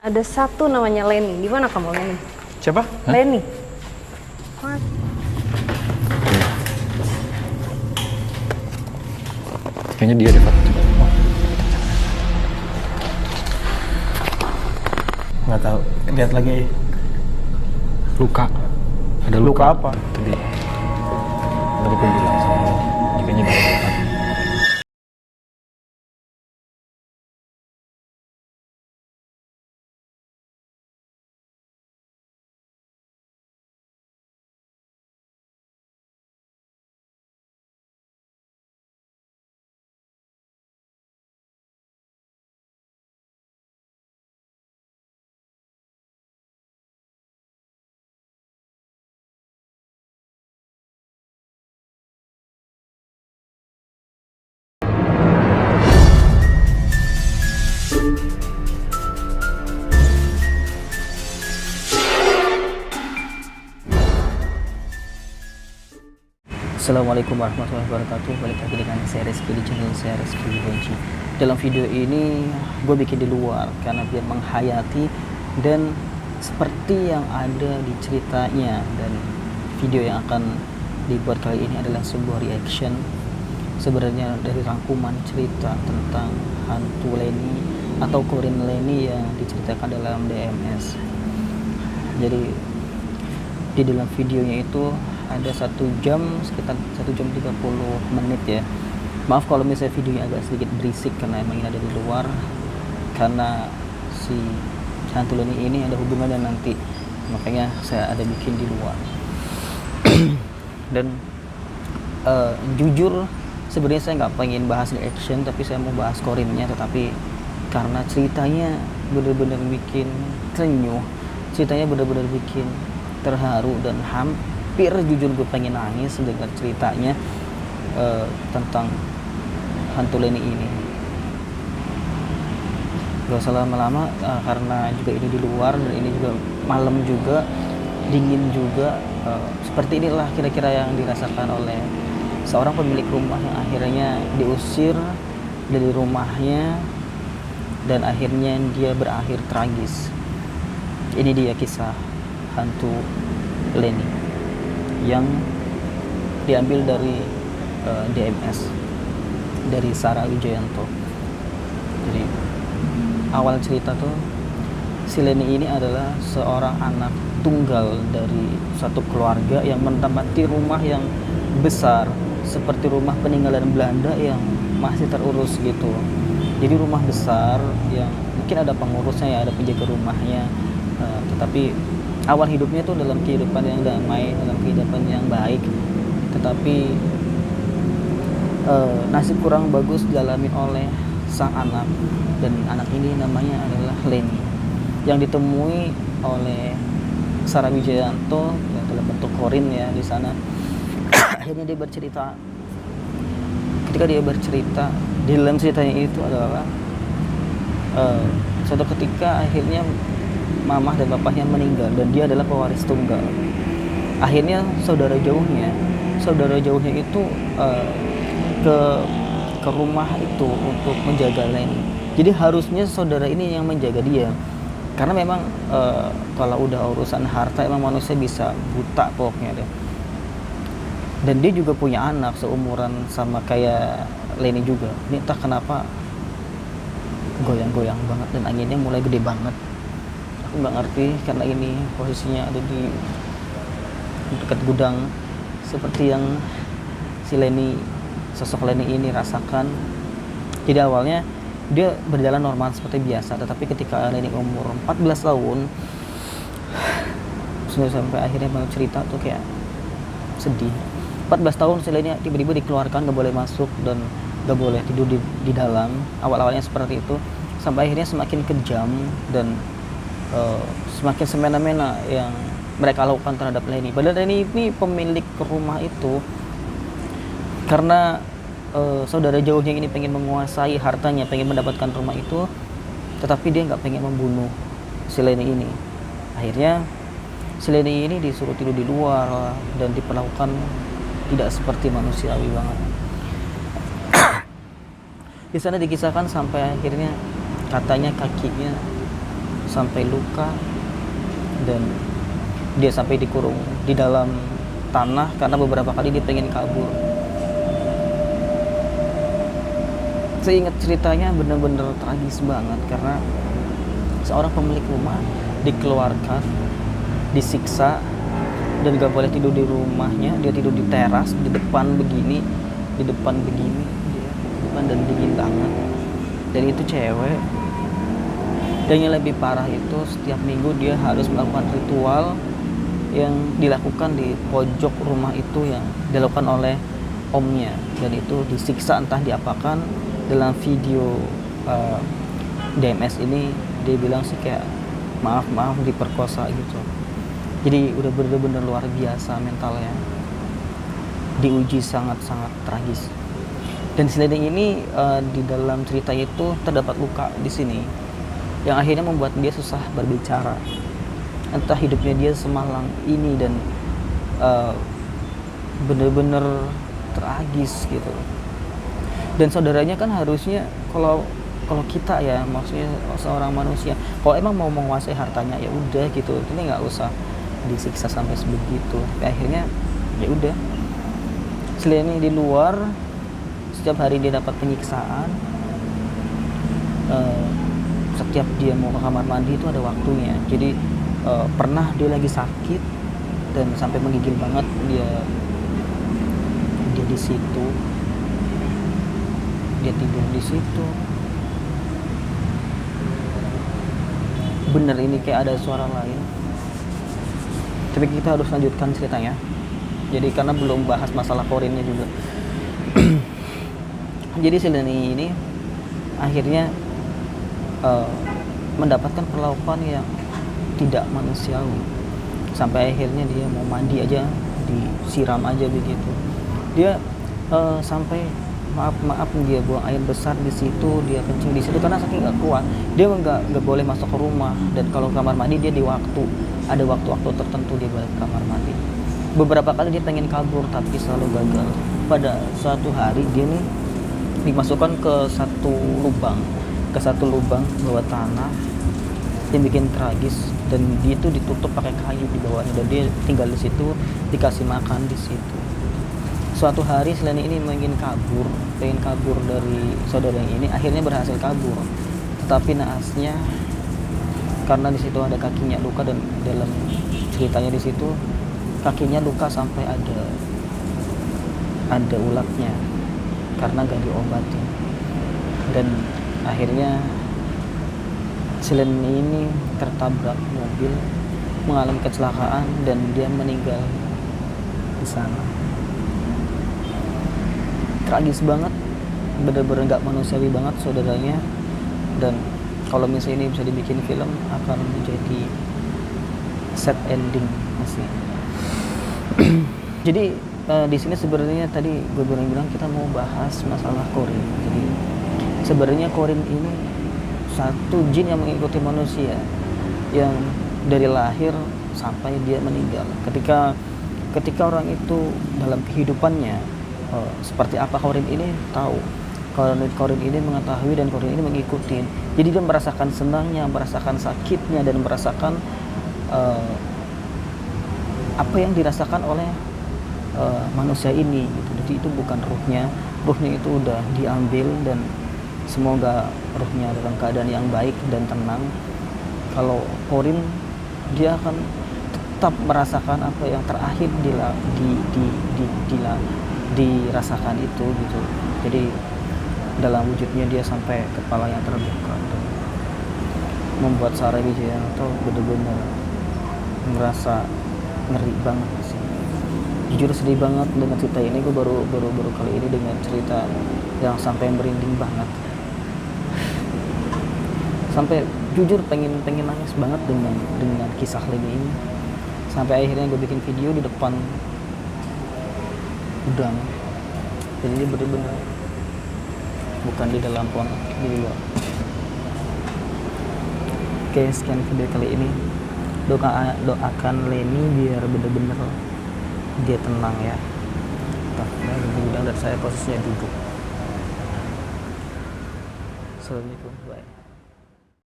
Ada satu namanya Lenny. Di mana kamu Lenny? Siapa? Lenny. Mas. Kayaknya dia deh, Pak. Nggak tahu. Lihat lagi. Luka. Ada Luka luka. apa? Tadi gue bilang sama lo. Kayaknya dia luka. Assalamualaikum warahmatullahi wabarakatuh. Balik lagi dengan saya Rizky di channel saya Rizky Benci. Dalam video ini gue bikin di luar karena biar menghayati dan seperti yang ada di ceritanya. Dan video yang akan dibuat kali ini adalah sebuah reaction sebenarnya dari rangkuman cerita tentang hantu Lenny atau Korean Lenny yang diceritakan dalam DMS. Jadi di dalam videonya itu ada 1 jam, sekitar 1 jam 30 menit ya. Maaf kalau misalnya videonya agak sedikit berisik karena emang ini ada di luar, karena si hantu Lenny ini ada hubungannya nanti, makanya saya ada bikin di luar. Dan jujur sebenarnya saya nggak pengen bahas action, tapi saya mau bahas Korinnya, tetapi karena ceritanya bener-bener bikin terenyuh, ceritanya bener-bener bikin terharu dan hampir jujur gue pengen nangis dengar ceritanya tentang hantu Lenny ini. Gak usah lama-lama karena juga ini di luar dan ini juga malam juga, dingin juga. Seperti inilah kira-kira yang dirasakan oleh seorang pemilik rumah yang akhirnya diusir dari rumahnya dan akhirnya dia berakhir tragis. Ini dia kisah hantu Lenny yang diambil dari DMS dari Sarah Wijayanto. Jadi awal cerita tuh si Lenny ini adalah seorang anak tunggal dari satu keluarga yang menempati rumah yang besar seperti rumah peninggalan Belanda yang masih terurus gitu. Jadi rumah besar yang mungkin ada pengurusnya ya, ada penjaga rumahnya, tetapi awal hidupnya tuh dalam kehidupan yang damai, dalam kehidupan yang baik, tetapi nasib kurang bagus dialami oleh sang anak, dan anak ini namanya adalah Lenny yang ditemui oleh Sarah Wijayanto yang dalam bentuk Korin ya di sana. Akhirnya dia bercerita, ketika dia bercerita di dalam ceritanya itu adalah suatu ketika akhirnya mamah dan bapaknya meninggal dan dia adalah pewaris tunggal. Akhirnya saudara jauhnya itu ke rumah itu untuk menjaga Lenny. Jadi harusnya saudara ini yang menjaga dia, karena memang kalau udah urusan harta emang manusia bisa buta pokoknya deh. Dan dia juga punya anak seumuran sama kayak Lenny juga. Ini entah kenapa goyang-goyang banget dan anginnya mulai gede banget. Aku nggak ngerti karena ini posisinya ada di dekat gudang seperti yang si Lenny, sosok Lenny ini rasakan. Jadi awalnya dia berjalan normal seperti biasa, tetapi ketika Lenny umur 14 tahun sudah sampai akhirnya mau cerita tuh kayak sedih. 14 tahun si Lenny tiba-tiba dikeluarkan, gak boleh masuk dan gak boleh tidur di dalam. Awal-awalnya seperti itu sampai akhirnya semakin kejam dan semakin semena-mena yang mereka lakukan terhadap Lenny. Padahal Lenny ini pemilik rumah itu, karena saudara jauhnya ini pengen menguasai hartanya, pengen mendapatkan rumah itu, tetapi dia nggak pengen membunuh si Lenny ini. Akhirnya si Lenny ini disuruh tidur di luar dan diperlakukan tidak seperti manusiawi banget. Di sana dikisahkan sampai akhirnya katanya kakinya sampai luka, dan dia sampai dikurung di dalam tanah karena beberapa kali dia pengen kabur. Saya ingat ceritanya bener-bener tragis banget karena seorang pemilik rumah dikeluarkan, disiksa, dan gak boleh tidur di rumahnya. Dia tidur di teras, di depan begini, dia, dan dingin banget. Dan itu cewek. Dan yang lebih parah itu setiap minggu dia harus melakukan ritual yang dilakukan di pojok rumah itu, yang dilakukan oleh omnya, dan itu disiksa entah diapakan. Dalam video DMS ini dia bilang sih kayak maaf diperkosa gitu. Jadi udah bener-bener luar biasa mentalnya, diuji sangat-sangat tragis. Dan selain ini di dalam cerita itu terdapat luka di sini yang akhirnya membuat dia susah berbicara. Entah hidupnya dia semalang ini, dan bener-bener tragis gitu. Dan saudaranya kan harusnya kalau kita ya, maksudnya seorang manusia, kalau emang mau menguasai hartanya ya udah gitu, ini nggak usah disiksa sampai sebegitu. Tapi akhirnya ya udah, selain ini di luar setiap hari dia dapat penyiksaan. Setiap dia mau ke kamar mandi itu ada waktunya. Jadi pernah dia lagi sakit dan sampai menggigil banget, dia di situ, dia tidur di situ. Bener ini kayak ada suara lain. Tapi kita harus lanjutkan ceritanya. Jadi karena belum bahas masalah korinnya juga. Jadi Sileni ini akhirnya mendapatkan perlakuan yang tidak manusiawi. Sampai akhirnya dia mau mandi aja disiram aja begitu. Dia sampai maaf dia buang air besar di situ, dia kencing di situ karena saking nggak kuat. Dia nggak boleh masuk ke rumah, dan kalau kamar mandi dia ada waktu-waktu tertentu dia balik ke kamar mandi. Beberapa kali dia pengen kabur tapi selalu gagal. Pada suatu hari dia nih dimasukkan ke satu lubang bawah tanah yang bikin tragis, dan dia itu ditutup pakai kayu di bawahnya, dan dia tinggal di situ, dikasih makan di situ. Suatu hari Sileni ini pengen kabur dari saudara yang ini, akhirnya berhasil kabur. Tetapi naasnya karena di situ ada kakinya luka, dan dalam ceritanya di situ kakinya luka sampai ada ulatnya karena gak diobati. Dan akhirnya Sileni ini tertabrak mobil, mengalami kecelakaan, dan dia meninggal di sana. Tragis banget, bener-bener gak manusiawi banget saudaranya. Dan kalau misalnya ini bisa dibikin film akan menjadi sad ending masih. Jadi di sini sebenarnya tadi gue bilang kita mau bahas masalah Corin. Jadi sebenarnya Corin ini satu jin yang mengikuti manusia, yang dari lahir sampai dia meninggal. Ketika orang itu dalam kehidupannya seperti apa, Corin ini tahu. Corin ini mengetahui, dan Corin ini mengikuti. Jadi dia merasakan senangnya, merasakan sakitnya, dan merasakan apa yang dirasakan oleh manusia ini gitu. Jadi itu bukan ruhnya itu udah diambil, dan semoga ruhnya dalam keadaan yang baik dan tenang. Kalau Corin, dia akan tetap merasakan apa yang terakhir dirasakan itu gitu. Jadi dalam wujudnya dia sampai kepala yang terbuka, dan membuat Sarah Wijayanto benar-benar merasa ngeri banget sih. Jujur sedih banget dengan cerita ini. Gue baru kali ini dengan cerita yang sampai merinding banget, sampai jujur pengen nangis banget dengan kisah Leni ini. Sampai akhirnya gue bikin video di depan udang. Jadi ini bener-bener bukan di dalam ruang, di luar. Oke, sekian video kali ini. Doakan Leni biar bener-bener dia tenang ya. Udang, dan saya posisinya duduk. Assalamualaikum.